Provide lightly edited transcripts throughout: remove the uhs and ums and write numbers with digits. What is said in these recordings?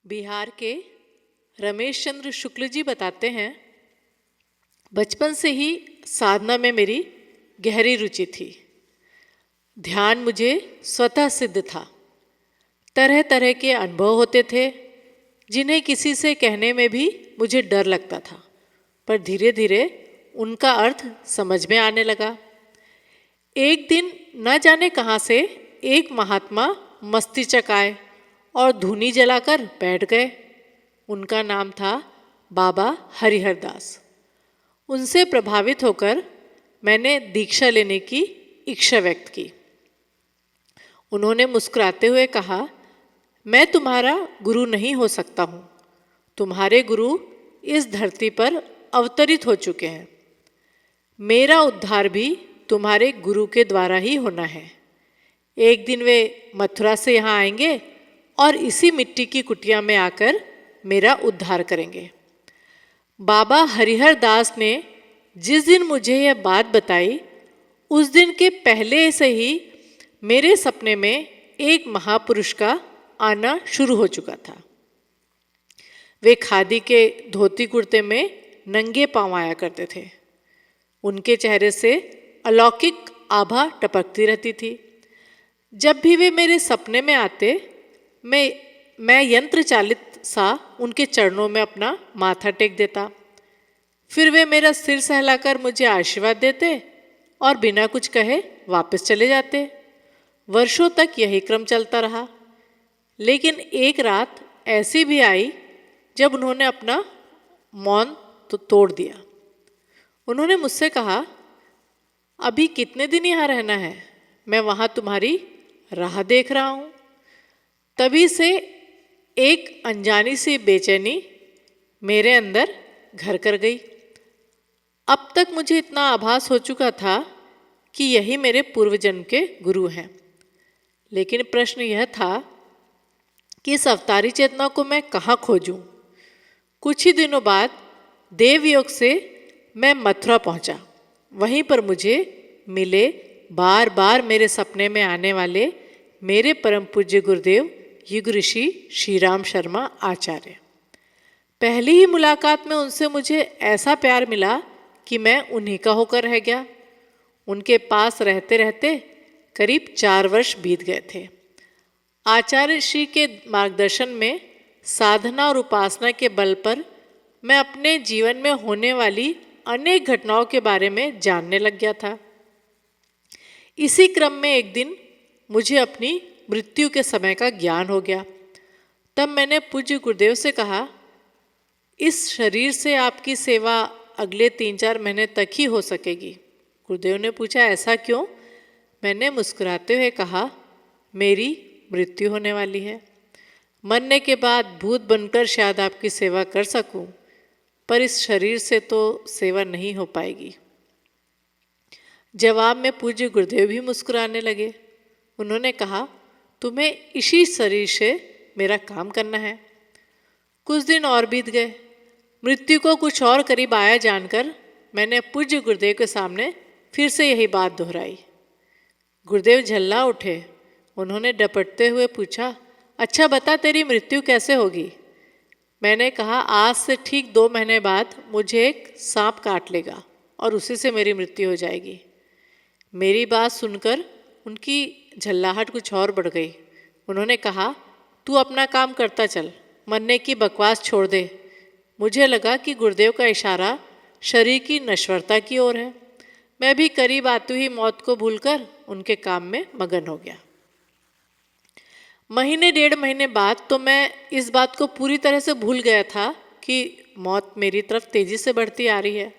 बिहार के रमेश चंद्र शुक्ल जी बताते हैं, बचपन से ही साधना में मेरी गहरी रुचि थी। ध्यान मुझे स्वतः सिद्ध था। तरह तरह के अनुभव होते थे जिन्हें किसी से कहने में भी मुझे डर लगता था, पर धीरे धीरे उनका अर्थ समझ में आने लगा। एक दिन न जाने कहाँ से एक महात्मा मस्ती चकाए और धूनी जलाकर बैठ गए। उनका नाम था बाबा हरिहर दास। उनसे प्रभावित होकर मैंने दीक्षा लेने की इच्छा व्यक्त की। उन्होंने मुस्कुराते हुए कहा, मैं तुम्हारा गुरु नहीं हो सकता हूँ। तुम्हारे गुरु इस धरती पर अवतरित हो चुके हैं। मेरा उद्धार भी तुम्हारे गुरु के द्वारा ही होना है। एक दिन वे मथुरा से यहाँ आएंगे और इसी मिट्टी की कुटिया में आकर मेरा उद्धार करेंगे। बाबा हरिहर दास ने जिस दिन मुझे यह बात बताई, उस दिन के पहले से ही मेरे सपने में एक महापुरुष का आना शुरू हो चुका था। वे खादी के धोती कुर्ते में नंगे पांव आया करते थे। उनके चेहरे से अलौकिक आभा टपकती रहती थी। जब भी वे मेरे सपने में आते, मैं यंत्र चालित सा उनके चरणों में अपना माथा टेक देता। फिर वे मेरा सिर सहलाकर मुझे आशीर्वाद देते और बिना कुछ कहे वापस चले जाते। वर्षों तक यही क्रम चलता रहा। लेकिन एक रात ऐसी भी आई जब उन्होंने अपना मौन तो तोड़ दिया। उन्होंने मुझसे कहा, अभी कितने दिन यहाँ रहना है? मैं वहाँ तुम्हारी राह देख रहा हूँ। तभी से एक अनजानी सी बेचैनी मेरे अंदर घर कर गई। अब तक मुझे इतना आभास हो चुका था कि यही मेरे पूर्व जन्म के गुरु हैं। लेकिन प्रश्न यह था कि इस अवतारी चेतना को मैं कहाँ खोजूं? कुछ ही दिनों बाद देवयोग से मैं मथुरा पहुंचा। वहीं पर मुझे मिले बार बार मेरे सपने में आने वाले मेरे परम पूज्य गुरुदेव युग ऋषि श्री राम शर्मा आचार्य। पहली ही मुलाकात में उनसे मुझे ऐसा प्यार मिला कि मैं उन्हीं का होकर रह गया। उनके पास रहते रहते करीब 4 वर्ष बीत गए थे। आचार्य श्री के मार्गदर्शन में साधना और उपासना के बल पर मैं अपने जीवन में होने वाली अनेक घटनाओं के बारे में जानने लग गया था। इसी क्रम में एक दिन मुझे अपनी मृत्यु के समय का ज्ञान हो गया। तब मैंने पूज्य गुरुदेव से कहा, इस शरीर से आपकी सेवा अगले 3-4 महीने तक ही हो सकेगी। गुरुदेव ने पूछा, ऐसा क्यों? मैंने मुस्कुराते हुए कहा, मेरी मृत्यु होने वाली है। मरने के बाद भूत बनकर शायद आपकी सेवा कर सकूं, पर इस शरीर से तो सेवा नहीं हो पाएगी। जवाब में पूज्य गुरुदेव भी मुस्कुराने लगे। उन्होंने कहा, तुम्हें इसी शरीर से मेरा काम करना है। कुछ दिन और बीत गए। मृत्यु को कुछ और करीब आया जानकर मैंने पूज्य गुरुदेव के सामने फिर से यही बात दोहराई। गुरुदेव झल्ला उठे। उन्होंने डपटते हुए पूछा, अच्छा बता, तेरी मृत्यु कैसे होगी? मैंने कहा, आज से ठीक 2 महीने बाद मुझे एक सांप काट लेगा और उसी से मेरी मृत्यु हो जाएगी। मेरी बात सुनकर उनकी झल्लाहट कुछ और बढ़ गई। उन्होंने कहा, तू अपना काम करता चल, मरने की बकवास छोड़ दे। मुझे लगा कि गुरुदेव का इशारा शरीर की नश्वरता की ओर है। मैं भी करीब आती हुई मौत को भूलकर उनके काम में मगन हो गया। महीने 1.5 महीने बाद तो मैं इस बात को पूरी तरह से भूल गया था कि मौत मेरी तरफ तेजी से बढ़ती आ रही है।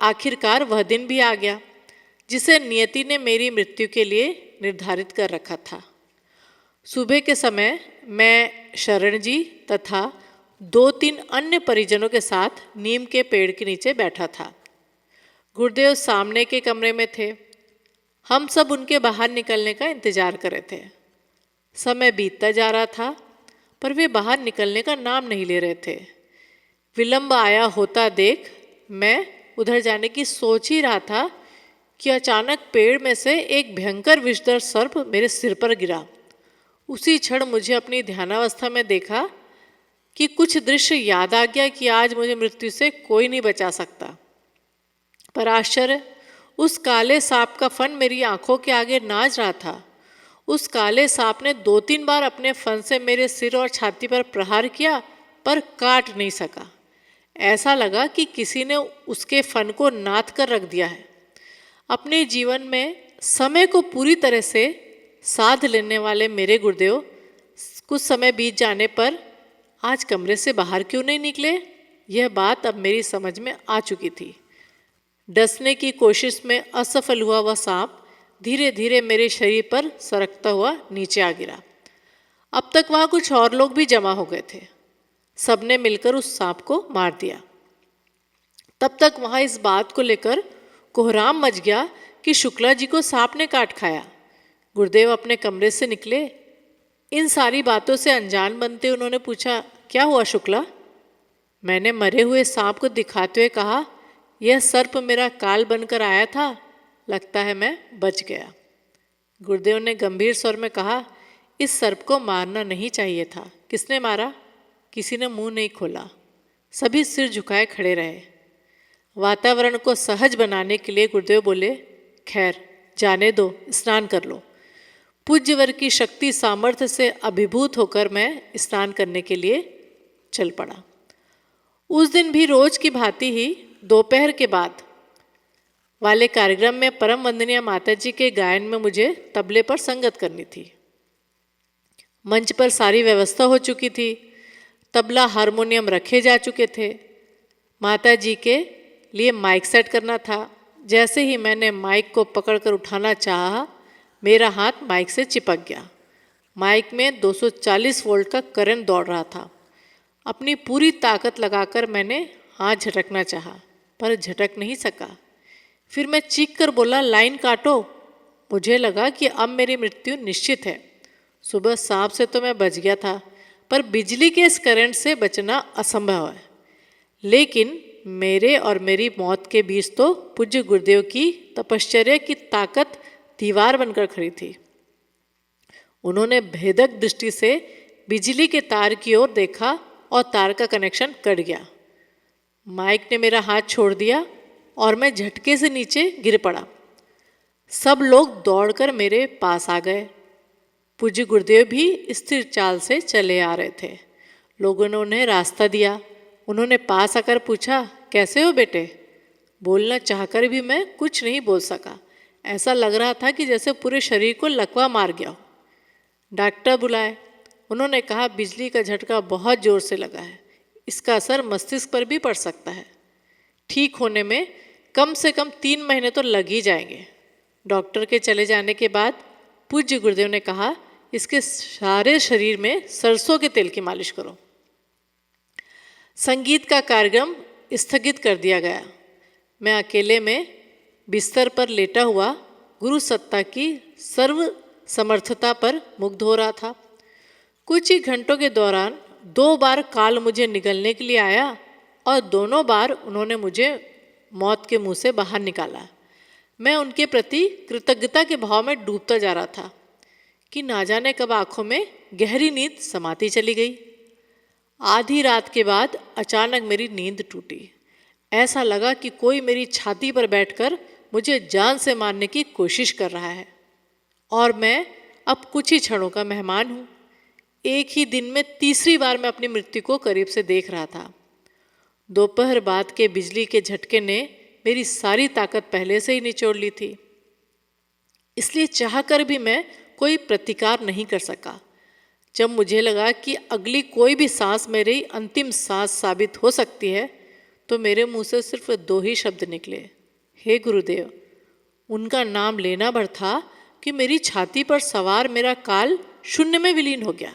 आखिरकार वह दिन भी आ गया जिसे नियति ने मेरी मृत्यु के लिए निर्धारित कर रखा था। सुबह के समय मैं शरण जी तथा 2-3 अन्य परिजनों के साथ नीम के पेड़ के नीचे बैठा था। गुरुदेव सामने के कमरे में थे। हम सब उनके बाहर निकलने का इंतजार कर रहे थे। समय बीतता जा रहा था, पर वे बाहर निकलने का नाम नहीं ले रहे थे। विलंब आया होता देख मैं उधर जाने की सोच ही रहा था कि अचानक पेड़ में से एक भयंकर विषधर सर्प मेरे सिर पर गिरा। उसी क्षण मुझे अपनी ध्यानावस्था में देखा कि कुछ दृश्य याद आ गया कि आज मुझे मृत्यु से कोई नहीं बचा सकता। पर आश्चर्य, उस काले सांप का फन मेरी आंखों के आगे नाच रहा था। उस काले सांप ने 2-3 बार अपने फन से मेरे सिर और छाती पर प्रहार किया, पर काट नहीं सका। ऐसा लगा कि किसी ने उसके फन को नाथ कर रख दिया है। अपने जीवन में समय को पूरी तरह से साध लेने वाले मेरे गुरुदेव कुछ समय बीत जाने पर आज कमरे से बाहर क्यों नहीं निकले, यह बात अब मेरी समझ में आ चुकी थी। डसने की कोशिश में असफल हुआ वह सांप धीरे धीरे मेरे शरीर पर सरकता हुआ नीचे आ गिरा। अब तक वहाँ कुछ और लोग भी जमा हो गए थे। सबने मिलकर उस सांप को मार दिया। तब तक वहाँ इस बात को लेकर कोहराम मच गया कि शुक्ला जी को सांप ने काट खाया। गुरुदेव अपने कमरे से निकले। इन सारी बातों से अनजान बनते उन्होंने पूछा, क्या हुआ शुक्ला? मैंने मरे हुए सांप को दिखाते हुए कहा, यह सर्प मेरा काल बनकर आया था, लगता है मैं बच गया। गुरुदेव ने गंभीर स्वर में कहा, इस सर्प को मारना नहीं चाहिए था। किसने मारा? किसी ने मुंह नहीं खोला। सभी सिर झुकाए खड़े रहे। वातावरण को सहज बनाने के लिए गुरुदेव बोले, खैर जाने दो, स्नान कर लो। पूज्यवर की शक्ति सामर्थ्य से अभिभूत होकर मैं स्नान करने के लिए चल पड़ा। उस दिन भी रोज की भांति ही दोपहर के बाद वाले कार्यक्रम में परम वंदनीय माता जी के गायन में मुझे तबले पर संगत करनी थी। मंच पर सारी व्यवस्था हो चुकी थी। तबला हारमोनियम रखे जा चुके थे। माता जी के लिए माइक सेट करना था। जैसे ही मैंने माइक को पकड़कर उठाना चाहा, मेरा हाथ माइक से चिपक गया। माइक में 240 वोल्ट का करंट दौड़ रहा था। अपनी पूरी ताकत लगाकर मैंने हाथ झटकना चाहा, पर झटक नहीं सका। फिर मैं चीख कर बोला, लाइन काटो। मुझे लगा कि अब मेरी मृत्यु निश्चित है। सुबह सांप से तो मैं बच गया था, पर बिजली के इस करंट से बचना असंभव है। लेकिन मेरे और मेरी मौत के बीच तो पूज्य गुरुदेव की तपश्चर्या की ताकत दीवार बनकर खड़ी थी। उन्होंने भेदक दृष्टि से बिजली के तार की ओर देखा और तार का कनेक्शन कट गया। माइक ने मेरा हाथ छोड़ दिया और मैं झटके से नीचे गिर पड़ा। सब लोग दौड़कर मेरे पास आ गए। पूज्य गुरुदेव भी स्थिर चाल से चले आ रहे थे। लोगों ने उन्हें रास्ता दिया। उन्होंने पास आकर पूछा, कैसे हो बेटे? बोलना चाहकर भी मैं कुछ नहीं बोल सका। ऐसा लग रहा था कि जैसे पूरे शरीर को लकवा मार गया हो। डॉक्टर बुलाए। उन्होंने कहा, बिजली का झटका बहुत जोर से लगा है, इसका असर मस्तिष्क पर भी पड़ सकता है। ठीक होने में कम से कम 3 महीने तो लग ही जाएंगे। डॉक्टर के चले जाने के बाद पूज्य गुरुदेव ने कहा, इसके सारे शरीर में सरसों के तेल की मालिश करो। संगीत का कार्यक्रम स्थगित कर दिया गया। मैं अकेले में बिस्तर पर लेटा हुआ गुरु सत्ता की सर्व समर्थता पर मुग्ध हो रहा था। कुछ ही घंटों के दौरान 2 बार काल मुझे निगलने के लिए आया और दोनों बार उन्होंने मुझे मौत के मुंह से बाहर निकाला। मैं उनके प्रति कृतज्ञता के भाव में डूबता जा रहा था कि ना जाने कब आंखों में गहरी नींद समाती चली गई। आधी रात के बाद अचानक मेरी नींद टूटी। ऐसा लगा कि कोई मेरी छाती पर बैठकर मुझे जान से मारने की कोशिश कर रहा है और मैं अब कुछ ही क्षणों का मेहमान हूँ। एक ही दिन में तीसरी बार मैं अपनी मृत्यु को करीब से देख रहा था। दोपहर बाद के बिजली के झटके ने मेरी सारी ताकत पहले से ही निचोड़ ली थी, इसलिए चाहकर भी मैं कोई प्रतिकार नहीं कर सका। जब मुझे लगा कि अगली कोई भी सांस मेरी अंतिम सांस साबित हो सकती है, तो मेरे मुंह से सिर्फ 2 ही शब्द निकले, हे गुरुदेव। उनका नाम लेना भर था कि मेरी छाती पर सवार मेरा काल शून्य में विलीन हो गया।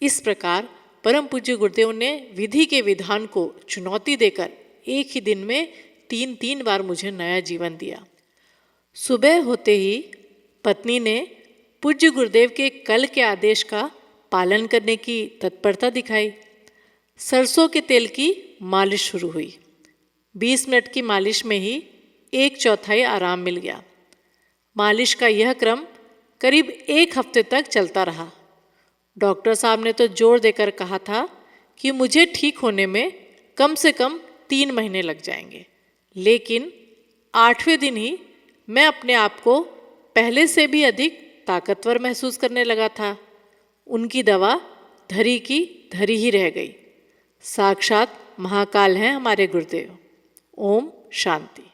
इस प्रकार परम पूज्य गुरुदेव ने विधि के विधान को चुनौती देकर एक ही दिन में 3 बार मुझे नया जीवन दिया। सुबह होते ही पत्नी ने पूज्य गुरुदेव के कल के आदेश का पालन करने की तत्परता दिखाई। सरसों के तेल की मालिश शुरू हुई। 20 मिनट की मालिश में ही 1/4 आराम मिल गया। मालिश का यह क्रम करीब 1 हफ्ते तक चलता रहा। डॉक्टर साहब ने तो जोर देकर कहा था कि मुझे ठीक होने में कम से कम 3 महीने लग जाएंगे, लेकिन 8वें दिन ही मैं अपने आप को पहले से भी अधिक ताकतवर महसूस करने लगा था। उनकी दवा धरी की धरी ही रह गई। साक्षात महाकाल हैं हमारे गुरुदेव। ओम शांति।